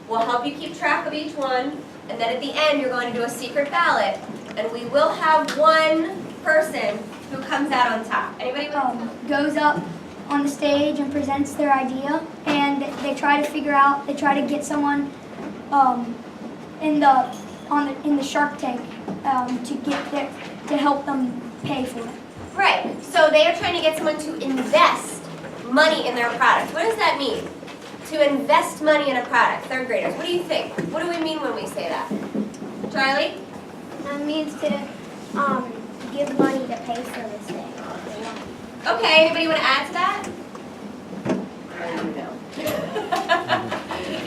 We'll help you keep track of each one, and then at the end, you're going to do a secret ballot, and we will have one person who comes out on top. Anybody want Goes up on the stage and presents their idea, and they try to get someone in the Shark Tank to help them pay for it. Right, so they are trying to get someone to invest money in their product. What does that mean? To invest money in a product, third graders. What do you think? What do we mean when we say that? Charlie? That means to give money to pay for this thing. Okay, anybody want to add to that? No.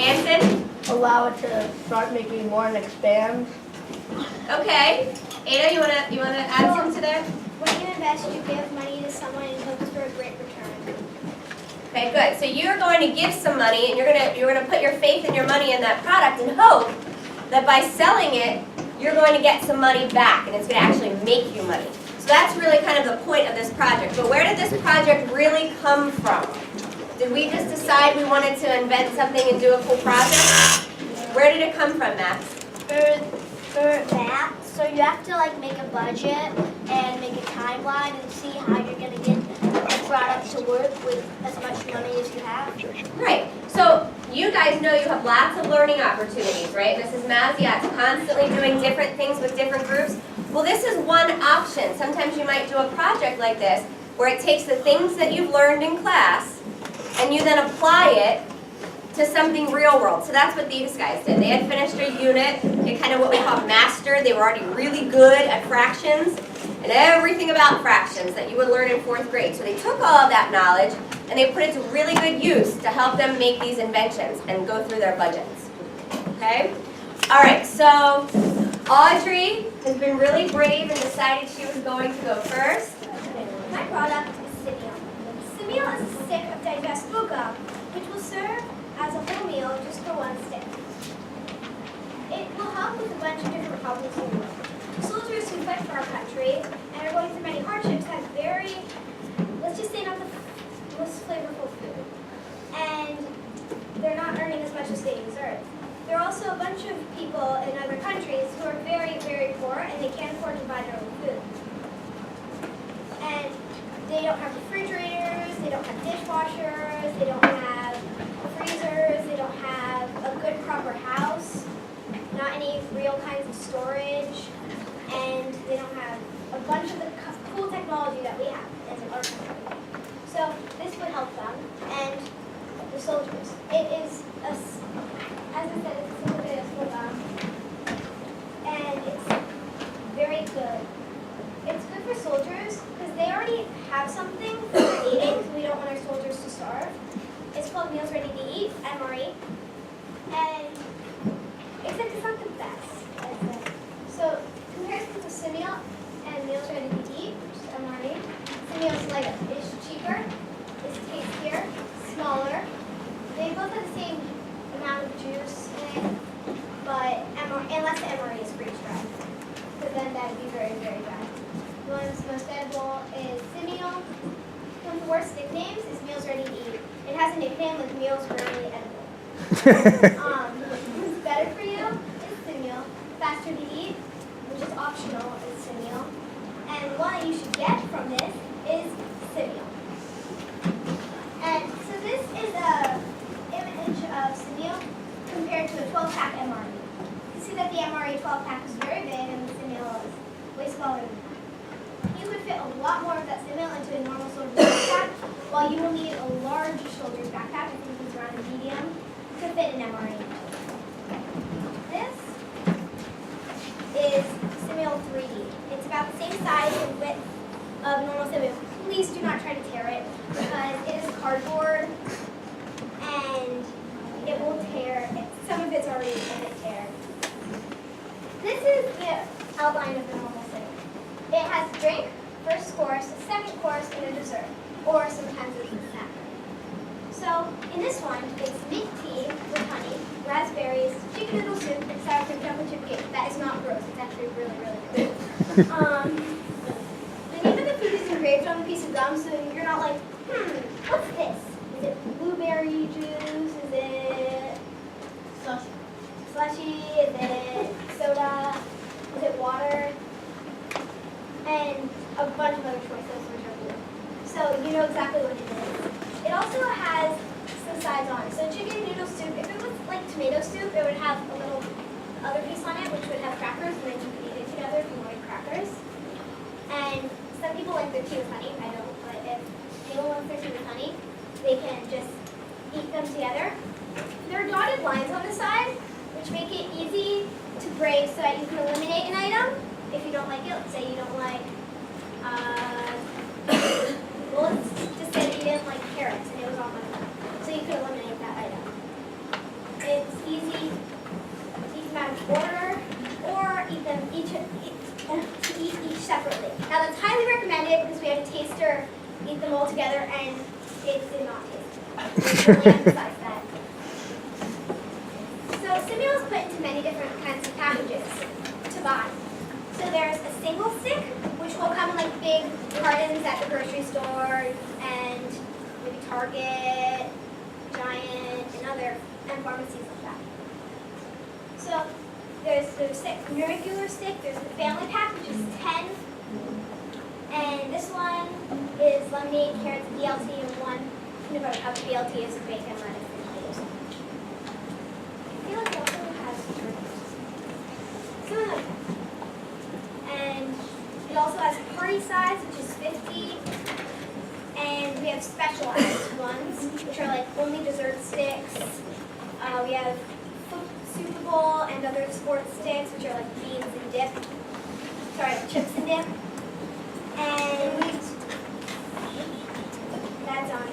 Anson? Allow it to start making more and expand. Okay. Ada, you wanna add something to that? When you invest, you give money to someone in hopes for a great return. Okay, good. So you're going to give some money, and you're gonna put your faith and your money in that product and hope that by selling it, you're going to get some money back, and it's going to actually make you money. So that's really kind of the point of this project. But where did this project really come from? Did we just decide we wanted to invent something and do a cool project? Where did it come from, Max? For that, so you have to like make a budget and make a timeline and see how you're going to get the product to work with as much money as you have. Right. So you guys know you have lots of learning opportunities, right? Mrs. Maziat's constantly doing different things with different groups. Well, this is one option. Sometimes you might do a project like this where it takes the things that you've learned in class and you then apply it to something real world. So that's what these guys did. They had finished a unit in kind of what we call master. They were already really good at fractions and everything about fractions that you would learn in 4th grade. So they took all of that knowledge and they put it to really good use to help them make these inventions and go through their budgets. Okay? All right, so Audrey has been really brave and decided she was going to go first. My product is Simeo. Simeo is a stick of digestible gum, which will serve as a whole meal just for one stick. It will help with a bunch of different problems in the world. Soldiers who fight for our country and are going through many hardships have very, let's just say, not the most flavorful food. And they're not earning as much as they deserve. There are also a bunch of people in other countries who are very, very poor and they can't afford to buy their own food. And they don't have refrigerators, they don't have dishwashers, they don't have freezers, they don't have a good proper house, not any real kinds of storage, and they don't have a bunch of the cool technology that we have as an art country. So this would help them and the soldiers. It is, as I said, it's a simple bit of school gum, and it's very good. It's good for soldiers because they already have something for their eating, so we don't want our soldiers to starve. It's called Meals Ready to Eat, MRE, and except it's not the best. So compared to Simeo and Meals Ready to Eat, which is MRE, Simeo's like it's cheaper, it's tastier, smaller. They both have the same amount of juice in it, but unless the MRE is freeze dried, because then that would be very, very bad. The one that's most edible is Simeo. One of the worst nicknames is Meals Ready to Eat. It has a nickname like Meals Really Edible. What's better for you is Simeo. Faster to eat, which is optional, is Simeo. And the one that you should get from this is Simeo. And so this is an image of Simeo compared to a 12-pack MRE. You see that the MRE 12-pack is very big and the Simeo is way smaller than that. You could fit a lot more of that Simeo into a normal soldier's backpack, while you will need a large soldier's backpack, I think it's around a medium, to fit an MRE. This is Simeo 3D. It's about the same size and width of normal Simeo. Please do not try to tear it, because it is cardboard, and it will tear. Some of it's already a bit tear. This is the outline of the normal Simeo. It has a drink, first course, a second course, and a dessert, or sometimes it's a snack. So in this one, it's mint tea with honey, raspberries, chicken noodle soup, and sour cream chocolate chip cake. That is not gross. It's actually really, really good. The name of the food is engraved on a piece of gum, so you're not like, what's this? Is it blueberry juice? Is it Sausage. tomato soup, it would have a little other piece on it, which would have crackers, and then you could eat it together if you wanted crackers. And some people like their tea with honey. I don't, but if anyone wants their tea with honey, they can just eat them together. There are dotted lines on the side, which make it easy to break so that you can eliminate an item if you don't like it. Let's say you don't like, well, let's just say that you didn't like carrots and it was on one of them. So you could eliminate that item. It's easy to eat them out of order or eat them each separately. Now that's highly recommended because we had a taster eat them all together and it did not taste good. Really emphasize that. So Simeo is put into many different kinds of packages to buy. So there's a single stick, which will come in like big cartons at the grocery store and maybe Target, Giant, and pharmacies like that. So there's the regular stick, there's the family pack, which is 10. And this one is lemonade, carrots, BLT, and one peanut butter cup. BLT is bacon, lettuce, and potatoes. I feel like it also has turnips. Something like that. And it also has party size, which is 50. And we have specialized ones, which are like only dessert sticks. We have Super Bowl and other sports sticks, which are like beans and dip. Sorry, chips and dip. And that's on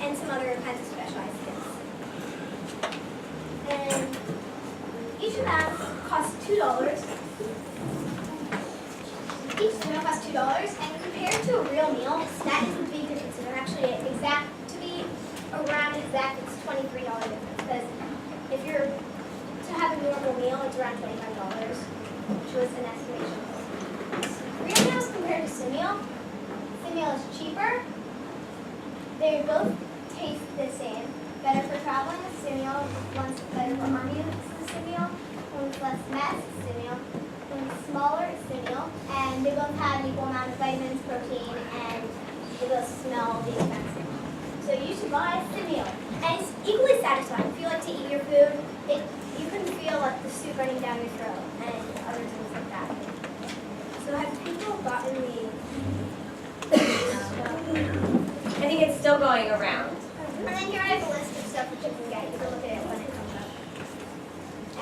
and some other kinds of specialized sticks. And each of them costs $2. Each of them costs $2, and compared to a real meal, that is the big difference. They're actually exact to be around exact. It's $23 difference because if you're to have a normal meal, it's around $25, which was an estimation. Real meals compared to Simeo, Simeo is cheaper. They both taste the same. Better for traveling is Simeo. One's better for army is Simeo. One's less mess is Simeo. One's smaller is Simeo. And they both have equal amount of vitamins, protein, and they both smell the exact same. So you should buy Simeo. And it's equally satisfying. If you like to eat your food, you can feel like the soup running down your throat and other things like that. So have people gotten the... I think it's still going around. And then here I have a list of stuff that you can get. You can look at it when it comes up.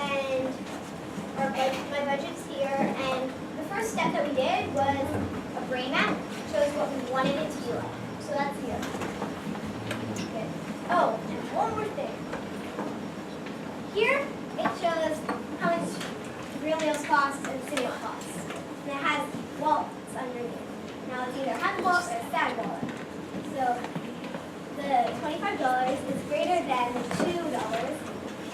And my budget's here. And the first step that we did was a brain map. Shows what we wanted it to be like. So that's here. Okay. Oh, and one more thing. Here, it shows how much real meals cost and Simeo costs. And it has wallets underneath. Now it's either a hand wallet or a sad wallet. So the $25 is greater than $2,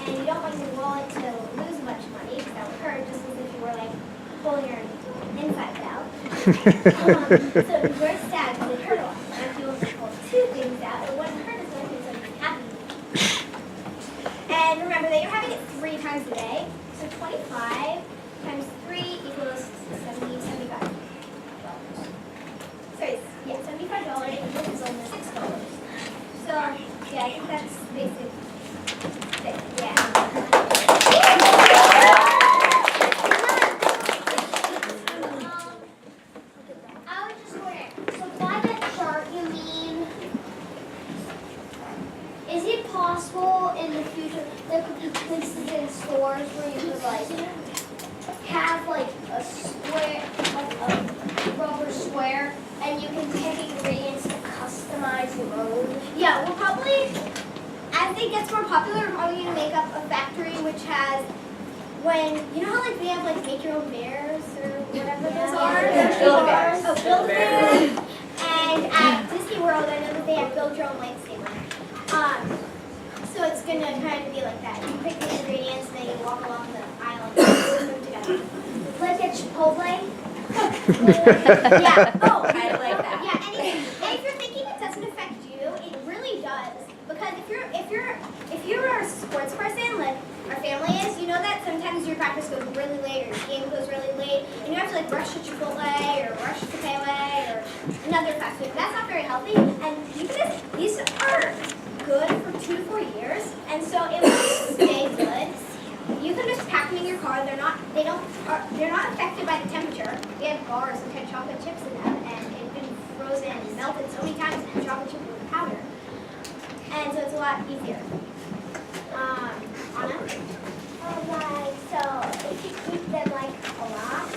and you don't want your wallet to lose much money because that would hurt just as if you were like pulling your insides out. So if you were sad, it would hurt a lot. And if you were to pull two things out, it wouldn't hurt as much as if you're happy. And remember that you're having it 3 times a day. So 25 times 3 equals 75. Sorry, yeah, $75, and this is only $6. So, yeah, I think that's basic. Yeah. I was just wondering, so by that chart you mean, is it possible in the future there could be places in stores where you could like have like a square, like a rubber square, and you can pick ingredients to customize your own? Yeah, we'll probably, as it gets more popular, we're probably going to make up a factory which has, when, you know how like they have like make your own bears or whatever those are? Build-A-Bears. Oh, Build-A-Bears. And at Disney World, I know that they have build your own lightsaber. So it's going to kind of be like that. You pick the ingredients and then you walk along the aisle and put them together. Like at Chipotle. Yeah. Oh, I like that. yeah. And if you're thinking it doesn't affect you, it really does. Because if you're a sports person, like our family is, you know that sometimes your practice goes really late or your game goes really late, and you have to like rush to Chipotle or rush to Pele or another fast food. That's not very healthy. And these are good for 2 to 4 years. So it will stay good. You can just pack them in your car. They're not affected by the temperature. We had bars that had chocolate chips in them, and it's been frozen and melted so many times and chocolate chip with powder. And so it's a lot easier. Anna? So if you keep them like a lot,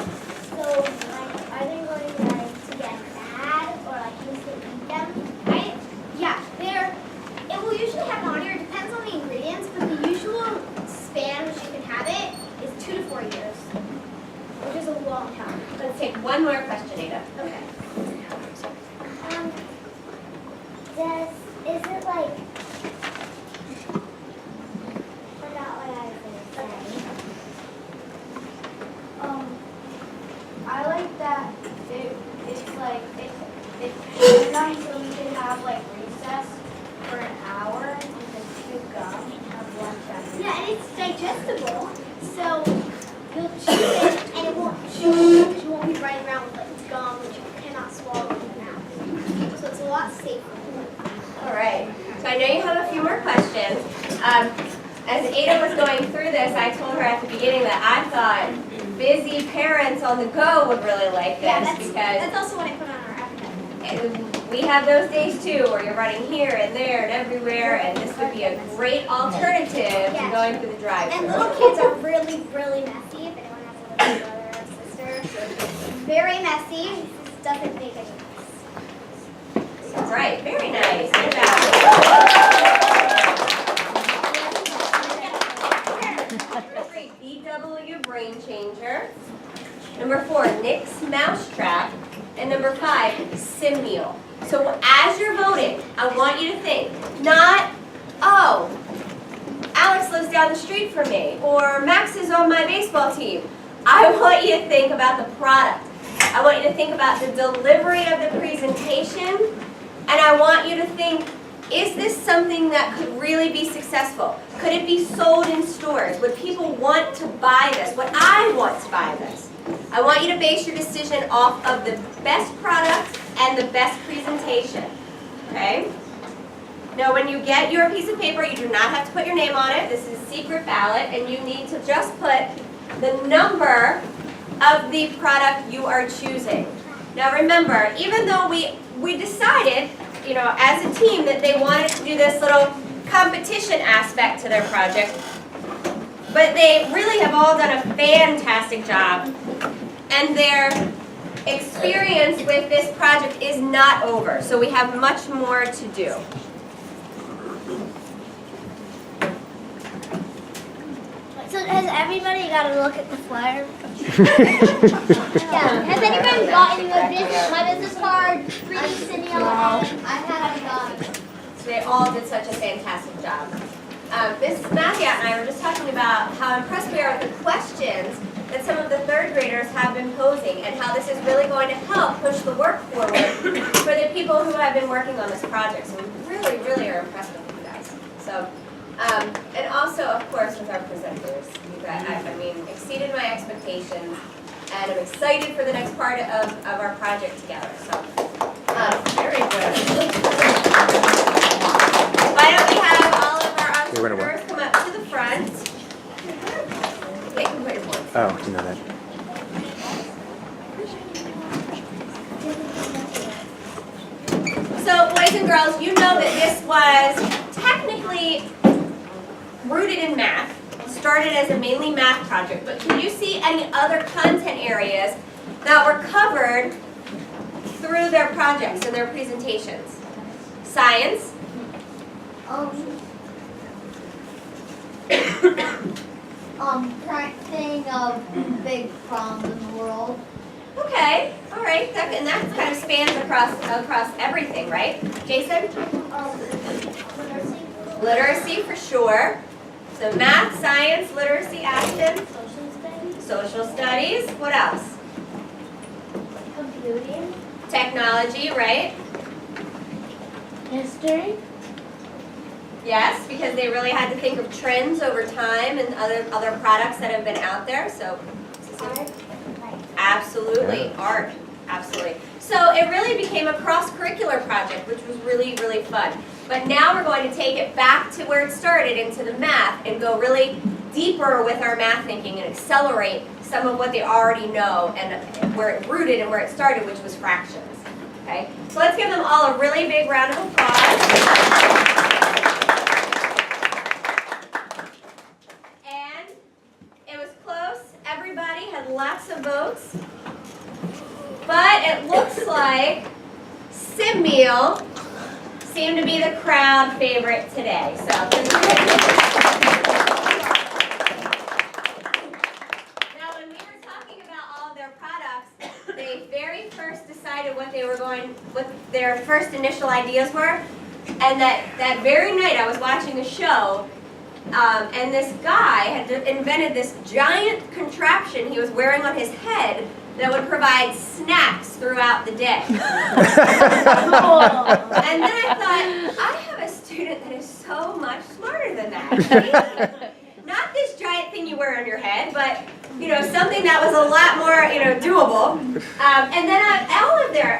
so like are they going like to get bad or like you can eat them? It will usually have an on-year. It depends on the ingredients, but the usual span which you can have it is 2 to 4 years, which is a long time. Let's take one more question, Ada. Okay. Is it like forgot what I was gonna say. I like that it's like it's nice so we can have like recess for an hour and just chew gum and have lunch after. Yeah, and it's digestible, so you'll chew it and it won't chew because you won't be running around with like gum which you cannot swallow in your mouth. So it's a lot safer. All right. So I know you have a few more questions. As Ada was going through this, I told her at the beginning that I thought busy parents on the go would really like this because That's also what I put on our appetite. we have those days too where you're running here and there and everywhere, and this would be a great alternative to going through the drive-thru. And little kids are really, really messy. If anyone has a little brother or sister, very messy. This doesn't make any mess. That's right. Very nice. Good job. Number 3, BW Brain Changer. Number 4, Nick's Mousetrap. And number 5, Simmeal. So as you're voting, I want you to think, not, oh, Alex lives down the street from me, or Max is on my baseball team. I want you to think about the product. I want you to think about the delivery of the presentation, and I want you to think, is this something that could really be successful? Could it be sold in stores? Would people want to buy this? Would I want to buy this? I want you to base your decision off of the best product and the best presentation, okay? Now when you get your piece of paper, you do not have to put your name on it. This is a secret ballot, and you need to just put the number of the product you are choosing. Now remember, even though we decided, you know, as a team that they wanted to do this little competition aspect to their project, but they really have all done a fantastic job, and their experience with this project is not over, so we have much more to do. So has everybody got to look at the flyer? Yeah. Has anyone gotten my business card, 3D Cineo, and I haven't gotten it. So they all did such a fantastic job. Mrs. Mathiat and I were just talking about how impressed we are with the questions that some of the third graders have been posing, and how this is really going to help push the work forward for the people who have been working on this project. So we really, really are impressed with you guys. So, and also, of course, with our presenters. You guys, I mean, exceeded my expectations, and I'm excited for the next part of our project together. So, very good. Why don't we have all of our entrepreneurs come up to the front? Okay, you can put your boards. Oh, you know that. So, boys and girls, you know that this was technically rooted in math. It started as a mainly math project, but can you see any other content areas that were covered through their projects and their presentations? Science? Current thing of big problems in the world. Okay, all right, and that kind of spans across everything, right? Jason? Literacy. Literacy for sure. So math, science, literacy, Ashton. Social studies. Social studies. What else? Computing. Technology, right? History. Yes, because they really had to think of trends over time and other products that have been out there. So, Art. absolutely, art, absolutely. So it really became a cross-curricular project, which was really, really fun. But now we're going to take it back to where it started, into the math, and go really deeper with our math thinking and accelerate some of what they already know and where it rooted and where it started, which was fractions. Okay? So let's give them all a really big round of applause. And it was close. Everybody had lots of votes. But it looks like Sim Meal seemed to be the crowd favorite today. So now when we were talking about all of their products, they very first decided what their first initial ideas were. And that very night I was watching the show, and this guy had invented this giant contraption he was wearing on his head that would provide snacks throughout the day. And then I thought, I have a student that is so much smarter than that. Not this giant thing you wear on your head, but something that was a lot more doable. And then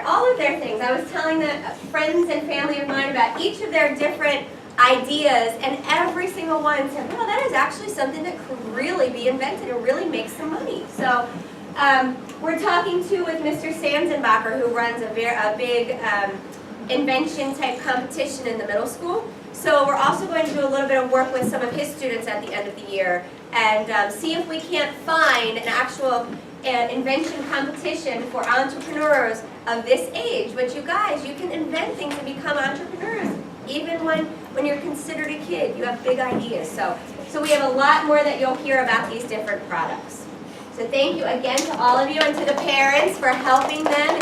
all of their things. I was telling the friends and family of mine about each of their different ideas, and every single one said, well, that is actually something that could really be invented and really make some money. So we're talking too with Mr. Sanzenbacher, who runs a big invention type competition in the middle school. So we're also going to do a little bit of work with some of his students at the end of the year and see if we can't find an actual invention competition for entrepreneurs of this age. But you guys, you can invent things and become entrepreneurs even when you're considered a kid. You have big ideas. So we have a lot more that you'll hear about these different products. So thank you again to all of you and to the parents for helping them